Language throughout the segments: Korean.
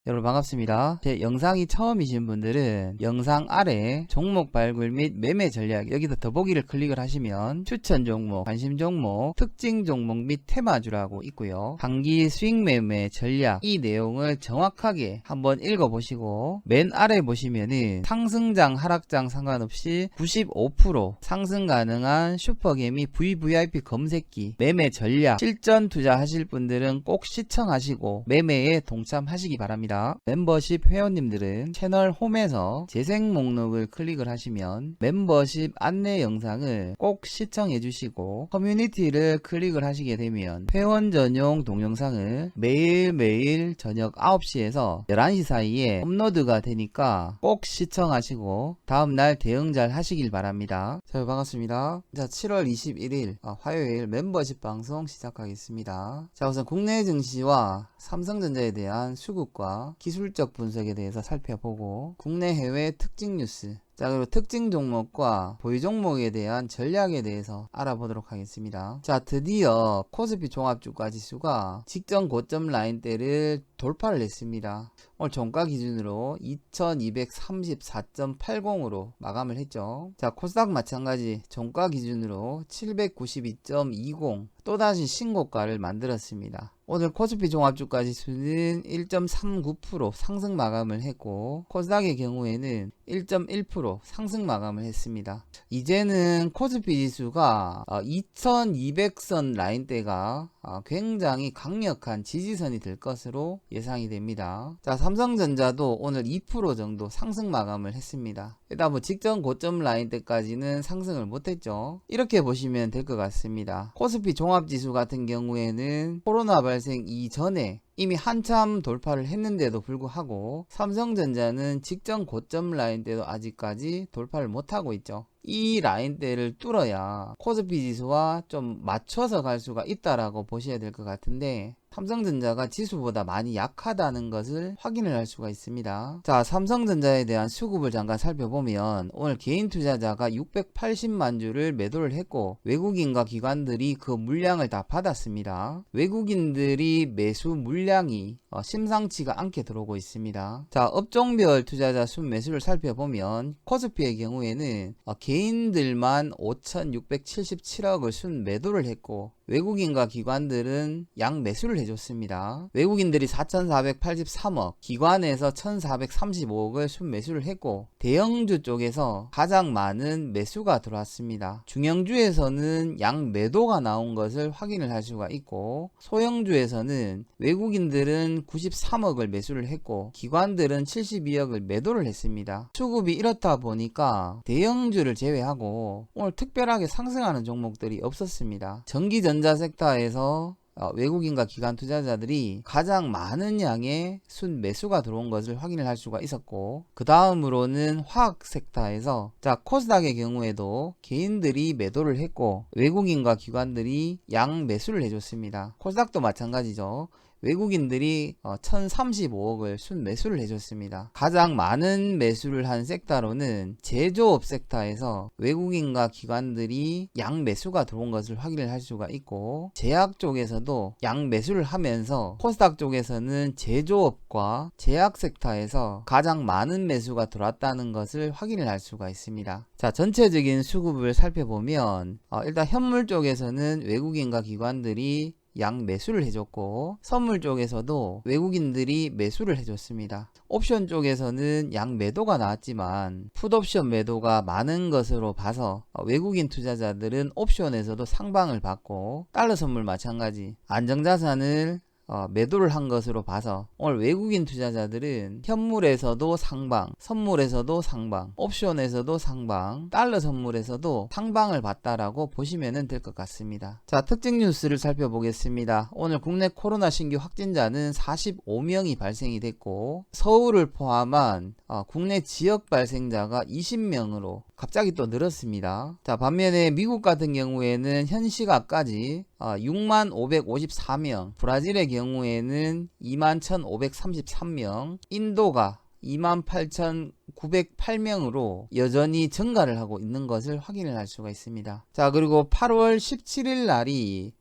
여러분 반갑습니다. 제 영상이 처음이신 분들은 영상 아래 종목 발굴 및 매매 전략 여기서 더보기를 클릭을 하시면 추천 종목, 관심 종목, 특징 종목 및 테마주라고 있고요. 단기 수익 매매 전략 이 내용을 정확하게 한번 읽어보시고 맨 아래 보시면은 상승장 하락장 상관없이 95% 상승 가능한 슈퍼개미 VVIP 검색기 매매 전략 실전 투자하실 분들은 꼭 시청하시고 매매에 동참하시기 바랍니다. 멤버십 회원님들은 채널 홈에서 재생 목록을 클릭을 하시면 멤버십 안내 영상을 꼭 시청해 주시고 커뮤니티를 클릭을 하시게 되면 회원 전용 동영상을 매일매일 저녁 9시에서 11시 사이에 업로드가 되니까 꼭 시청하시고 다음날 대응 잘 하시길 바랍니다. 자, 반갑습니다. 자, 7월 21일 화요일 멤버십 방송 시작하겠습니다. 자, 우선 국내 증시와 삼성전자에 대한 수급과 기술적 분석에 대해서 살펴보고 국내 해외 특징 뉴스, 자, 그리고 특징 종목과 보유 종목에 대한 전략에 대해서 알아보도록 하겠습니다. 자, 드디어 코스피 종합주가 지수가 직전 고점 라인대를 돌파를 했습니다. 오늘 종가 기준으로 2234.80으로 마감을 했죠. 자, 코스닥 마찬가지 종가 기준으로 792.20 또다시 신고가를 만들었습니다. 오늘 코스피 종합주가 지수는 1.39% 상승 마감을 했고 코스닥의 경우에는 1.1% 상승 마감을 했습니다. 이제는 코스피 지수가 2200선 라인대가 굉장히 강력한 지지선이 될 것으로 예상이 됩니다. 자, 삼성전자도 오늘 2% 정도 상승 마감을 했습니다. 일단 뭐 직전 고점 라인대까지는 상승을 못했죠. 이렇게 보시면 될 것 같습니다. 코스피 종합지수 같은 경우에는 코로나 발생 이전에 이미 한참 돌파를 했는데도 불구하고 삼성전자는 직전 고점 라인대도 아직까지 돌파를 못하고 있죠. 이 라인대를 뚫어야 코스피 지수와 좀 맞춰서 갈 수가 있다라고 보셔야 될 것 같은데 삼성전자가 지수보다 많이 약하다는 것을 확인을 할 수가 있습니다. 자, 삼성전자에 대한 수급을 잠깐 살펴보면 오늘 개인 투자자가 680만 주를 매도를 했고 외국인과 기관들이 그 물량을 다 받았습니다. 외국인들이 매수 물량이 심상치가 않게 들어오고 있습니다. 자, 업종별 투자자 순매수를 살펴보면 코스피의 경우에는 개인들만 5,677억을 순매도를 했고 외국인과 기관들은 양매수를 해줬습니다. 외국인들이 4,483억, 기관에서 1,435억을 순매수를 했고 대형주 쪽에서 가장 많은 매수가 들어왔습니다. 중형주에서는 양매도가 나온 것을 확인을 할 수가 있고 소형주에서는 외국인들은 93억을 매수를 했고 기관들은 72억을 매도를 했습니다. 수급이 이렇다 보니까 대형주를 제외하고 오늘 특별하게 상승하는 종목들이 없었습니다. 전기전자 섹터에서 외국인과 기관 투자자들이 가장 많은 양의 순 매수가 들어온 것을 확인을 할 수가 있었고 그 다음으로는 화학 섹터에서 자, 코스닥의 경우에도 개인들이 매도를 했고 외국인과 기관들이 양 매수를 해줬습니다. 코스닥도 마찬가지죠. 외국인들이 1035억을 순매수를 해줬습니다. 가장 많은 매수를 한 섹터로는 제조업 섹터에서 외국인과 기관들이 양매수가 들어온 것을 확인을 할 수가 있고 제약 쪽에서도 양매수를 하면서 코스닥 쪽에서는 제조업과 제약 섹터에서 가장 많은 매수가 들어왔다는 것을 확인을 할 수가 있습니다. 자, 전체적인 수급을 살펴보면 일단 현물 쪽에서는 외국인과 기관들이 양 매수를 해줬고 선물 쪽에서도 외국인들이 매수를 해줬습니다. 옵션 쪽에서는 양 매도가 나왔지만 풋옵션 매도가 많은 것으로 봐서 외국인 투자자들은 옵션에서도 상방을 받고 달러 선물 마찬가지 안정자산을 매도를 한 것으로 봐서 오늘 외국인 투자자들은 현물에서도 상방, 선물에서도 상방, 옵션에서도 상방, 달러 선물에서도 상방을 봤다라고 보시면 될 것 같습니다. 자, 특징 뉴스를 살펴보겠습니다. 오늘 국내 코로나 신규 확진자는 45명이 발생이 됐고 서울을 포함한 국내 지역 발생자가 20명으로 갑자기 또 늘었습니다. 자, 반면에 미국 같은 경우에는 현 시각까지 6554명, 브라질의 경우에는 21,533명, 인도가 28,908명으로 여전히 증가를 하고 있는 것을 확인을 할 수가 있습니다. 자, 그리고 8월 17일 날이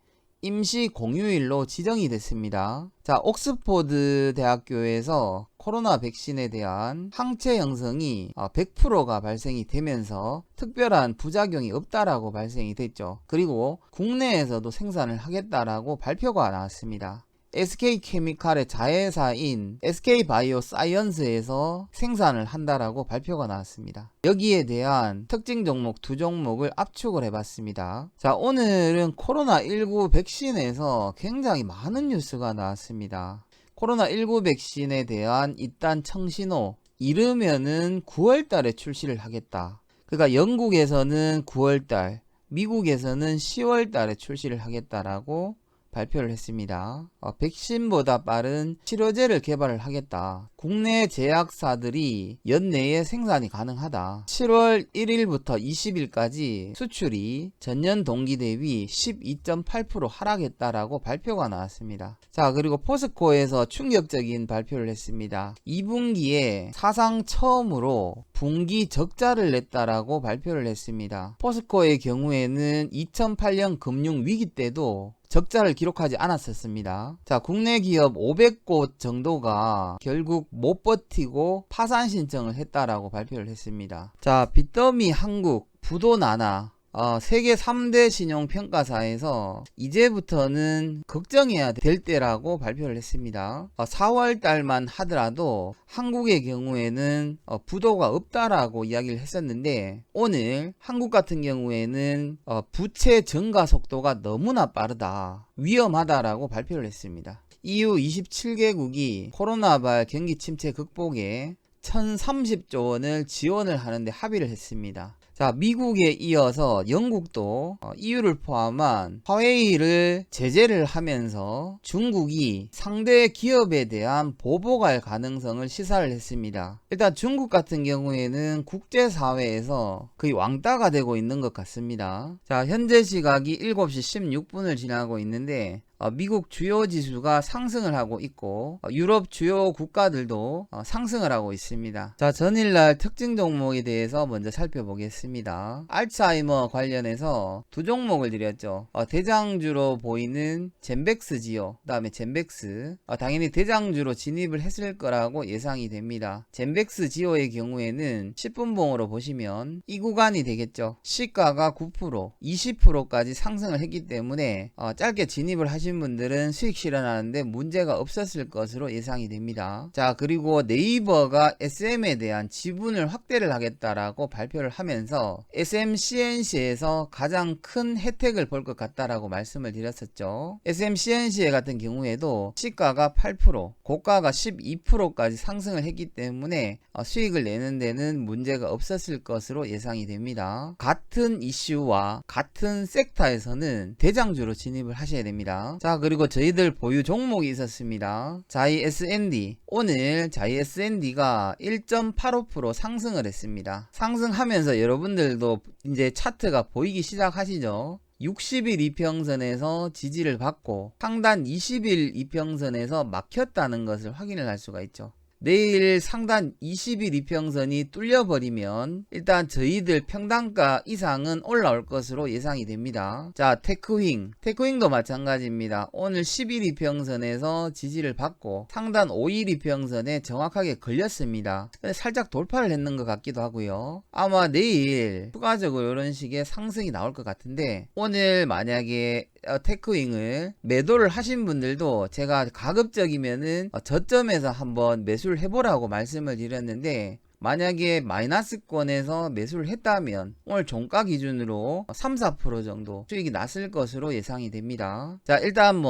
임시 공휴일로 지정이 됐습니다. 자, 옥스포드 대학교에서 코로나 백신에 대한 항체 형성이 100%가 발생이 되면서 특별한 부작용이 없다라고 발생이 됐죠. 그리고 국내에서도 생산을 하겠다라고 발표가 나왔습니다. SK케미칼의 자회사인 SK바이오사이언스에서 생산을 한다라고 발표가 나왔습니다. 여기에 대한 특징 종목 두 종목을 압축을 해봤습니다. 자, 오늘은 코로나19 백신에서 굉장히 많은 뉴스가 나왔습니다. 코로나19 백신에 대한 입단 청신호, 이르면은 9월달에 출시를 하겠다. 그러니까 영국에서는 9월달, 미국에서는 10월달에 출시를 하겠다라고 발표를 했습니다. 백신보다 빠른 치료제를 개발을 하겠다. 국내 제약사들이 연내에 생산이 가능하다. 7월 1일부터 20일까지 수출이 전년 동기 대비 12.8% 하락했다라고 발표가 나왔습니다. 자, 그리고 포스코에서 충격적인 발표를 했습니다. 2분기에 사상 처음으로 분기 적자를 냈다라고 발표를 했습니다. 포스코의 경우에는 2008년 금융 위기 때도 적자를 기록하지 않았었습니다. 자, 국내 기업 500곳 정도가 결국 못 버티고 파산 신청을 했다라고 발표를 했습니다. 자, 빚더미 한국, 부도 나나 세계 3대 신용평가사에서 이제부터는 걱정해야 될 때라고 발표를 했습니다. 4월 달만 하더라도 한국의 경우에는 부도가 없다라고 이야기를 했었는데, 오늘 한국 같은 경우에는 부채 증가 속도가 너무나 빠르다, 위험하다라고 발표를 했습니다. EU 27개국이 코로나발 경기 침체 극복에 1030조 원을 지원을 하는데 합의를 했습니다. 자, 미국에 이어서 영국도 EU를 포함한 화웨이를 제재를 하면서 중국이 상대 기업에 대한 보복할 가능성을 시사를 했습니다. 일단 중국 같은 경우에는 국제사회에서 거의 왕따가 되고 있는 것 같습니다. 자, 현재 시각이 7시 16분을 지나고 있는데 미국 주요 지수가 상승을 하고 있고 유럽 주요 국가들도 상승을 하고 있습니다. 자, 전일날 특징 종목에 대해서 먼저 살펴보겠습니다. 알츠하이머 관련해서 두 종목을 드렸죠. 대장주로 보이는 젠백스지요, 그 다음에 젠백스, 당연히 대장주로 진입을 했을 거라고 예상이 됩니다. 젠백스지오의 경우에는 10분봉으로 보시면 이 구간이 되겠죠. 시가가 9%, 20%까지 상승을 했기 때문에 짧게 진입을 하신 분들은 수익 실현하는데 문제가 없었을 것으로 예상이 됩니다. 자, 그리고 네이버가 SM에 대한 지분을 확대를 하겠다라고 발표를 하면서 SMCNC에서 가장 큰 혜택을 볼 것 같다라고 말씀을 드렸었죠. SMCNC 같은 경우에도 시가가 8%, 고가가 12%까지 상승을 했기 때문에 수익을 내는 데는 문제가 없었을 것으로 예상이 됩니다. 같은 이슈와 같은 섹터에서는 대장주로 진입을 하셔야 됩니다. 자, 그리고 저희들 보유 종목이 있었습니다. 자이 S&D, 오늘 자이 S&D가 1.85% 상승을 했습니다. 상승하면서 여러분들도 이제 차트가 보이기 시작하시죠. 60일 이평선에서 지지를 받고 상단 20일 이평선에서 막혔다는 것을 확인을 할 수가 있죠. 내일 상단 20일 이평선이 뚫려버리면 일단 저희들 평단가 이상은 올라올 것으로 예상이 됩니다. 자, 테크윙도 마찬가지입니다. 오늘 10일 이평선에서 지지를 받고 상단 5일 이평선에 정확하게 걸렸습니다. 살짝 돌파를 했는 것 같기도 하고요. 아마 내일 추가적으로 이런 식의 상승이 나올 것 같은데, 오늘 만약에 테크윙을 매도를 하신 분들도 제가 가급적이면은 저점에서 한번 매수를 해보라고 말씀을 드렸는데, 만약에 마이너스권에서 매수를 했다면 오늘 종가 기준으로 3~4% 정도 수익이 났을 것으로 예상이 됩니다. 자, 일단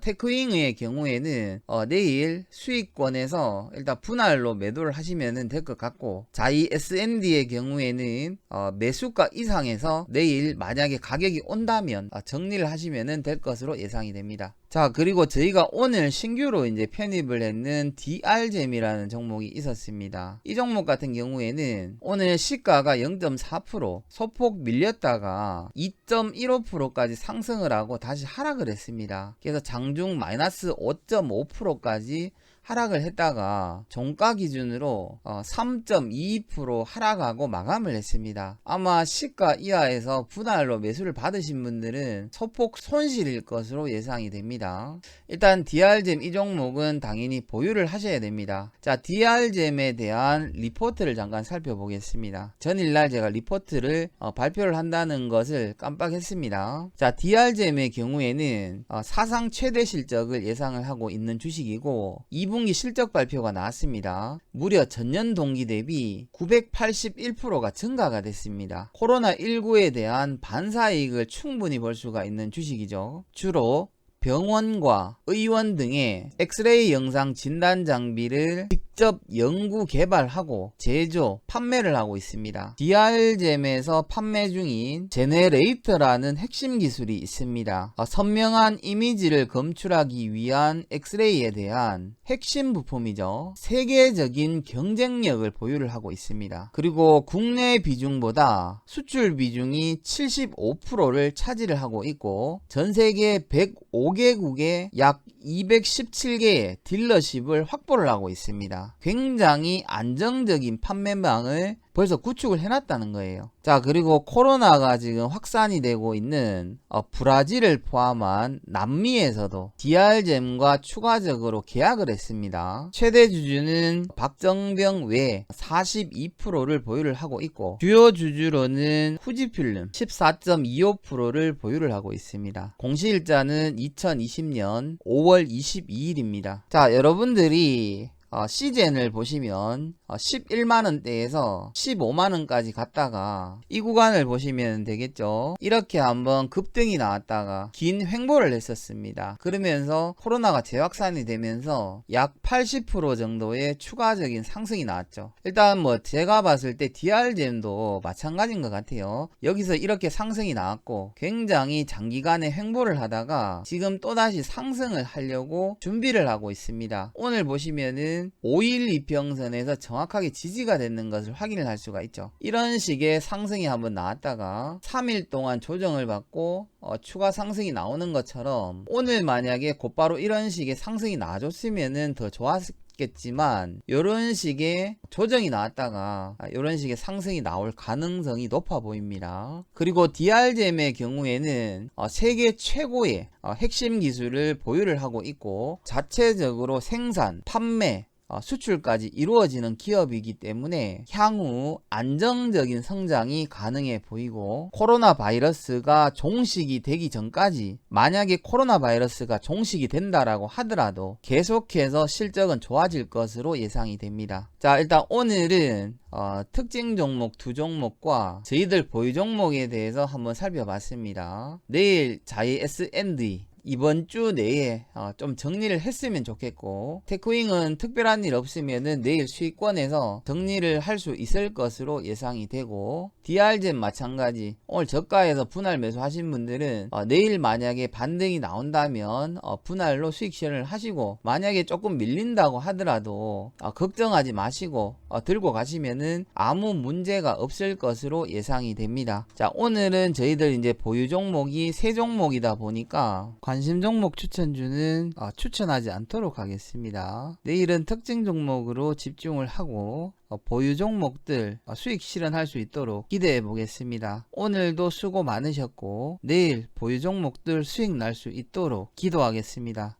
테크윙의 경우에는 내일 수익권에서 일단 분할로 매도를 하시면 될 것 같고, 자이 S&D의 경우에는 매수가 이상에서 내일 만약에 가격이 온다면 정리를 하시면 될 것으로 예상이 됩니다. 자, 그리고 저희가 오늘 신규로 이제 편입을 했는 DR잼이라는 종목이 있었습니다. 이 종목 같은 경우에는 오늘 시가가 0.4%, 소폭 밀렸다가 2.15%까지 상승을 하고 다시 하락을 했습니다. 그래서 장중 마이너스 5.5%까지 하락을 했다가 종가 기준으로 3.22% 하락하고 마감을 했습니다. 아마 시가 이하에서 분할로 매수를 받으신 분들은 소폭 손실일 것으로 예상이 됩니다. 일단 DR잼 이 종목은 당연히 보유를 하셔야 됩니다. 자, DR잼에 대한 리포트를 잠깐 살펴보겠습니다. 전일날 제가 리포트를 발표를 한다는 것을 깜빡했습니다. 자, DR잼의 경우에는 사상 최대 실적을 예상을 하고 있는 주식이고 2분기 실적 발표가 나왔습니다. 무려 전년 동기 대비 981%가 증가가 됐습니다. 코로나19에 대한 반사이익을 충분히 볼 수가 있는 주식이죠. 주로 병원과 의원 등의 엑스레이 영상 진단 장비를 직접 연구 개발하고 제조, 판매를 하고 있습니다. DR잼에서 판매 중인 제네레이터라는 핵심 기술이 있습니다. 선명한 이미지를 검출하기 위한 엑스레이에 대한 핵심 부품이죠. 세계적인 경쟁력을 보유를 하고 있습니다. 그리고 국내 비중보다 수출 비중이 75%를 차지를 하고 있고 전 세계 105개국에 약 217개의 딜러십을 확보를 하고 있습니다. 굉장히 안정적인 판매망을 벌써 구축을 해놨다는 거예요. 자, 그리고 코로나가 지금 확산이 되고 있는 브라질을 포함한 남미에서도 DR잼과 추가적으로 계약을 했습니다. 최대 주주는 박정병 외 42%를 보유를 하고 있고 주요 주주로는 후지필름 14.25%를 보유를 하고 있습니다. 공시일자는 2020년 5월 22일입니다. 자, 여러분들이 시젠을 보시면 11만원대에서 15만원까지 갔다가 이 구간을 보시면 되겠죠. 이렇게 한번 급등이 나왔다가 긴 횡보를 했었습니다. 그러면서 코로나가 재확산이 되면서 약 80% 정도의 추가적인 상승이 나왔죠. 일단 뭐 제가 봤을 때 DR잼도 마찬가지인 것 같아요. 여기서 이렇게 상승이 나왔고 굉장히 장기간의 횡보를 하다가 지금 또다시 상승을 하려고 준비를 하고 있습니다. 오늘 보시면은 5일 이평선에서 정확하게 지지가 되는 것을 확인을 할 수가 있죠. 이런 식의 상승이 한번 나왔다가 3일 동안 조정을 받고 추가 상승이 나오는 것처럼 오늘 만약에 곧바로 이런 식의 상승이 나와줬으면은 더 좋았겠지만 이런 식의 조정이 나왔다가 이런 식의 상승이 나올 가능성이 높아 보입니다. 그리고 DR잼의 경우에는 세계 최고의 핵심 기술을 보유를 하고 있고 자체적으로 생산, 판매, 수출까지 이루어지는 기업이기 때문에 향후 안정적인 성장이 가능해 보이고 코로나 바이러스가 종식이 되기 전까지 만약에 코로나 바이러스가 종식이 된다라고 하더라도 계속해서 실적은 좋아질 것으로 예상이 됩니다. 자, 일단 오늘은 특징 종목 두 종목과 저희들 보유 종목에 대해서 한번 살펴봤습니다. 내일 자이 S&D 이번 주 내에 좀 정리를 했으면 좋겠고 테크윙은 특별한 일 없으면은 내일 수익권에서 정리를 할 수 있을 것으로 예상이 되고 DR잼 마찬가지 오늘 저가에서 분할 매수 하신 분들은 내일 만약에 반등이 나온다면 분할로 수익 실현을 하시고 만약에 조금 밀린다고 하더라도 걱정하지 마시고 들고 가시면은 아무 문제가 없을 것으로 예상이 됩니다. 자, 오늘은 저희들 이제 보유 종목이 세 종목이다 보니까 관심 종목 추천주는 추천하지 않도록 하겠습니다. 내일은 특징 종목으로 집중을 하고 보유 종목들 수익 실현할 수 있도록 기대해 보겠습니다. 오늘도 수고 많으셨고 내일 보유 종목들 수익 날 수 있도록 기도하겠습니다.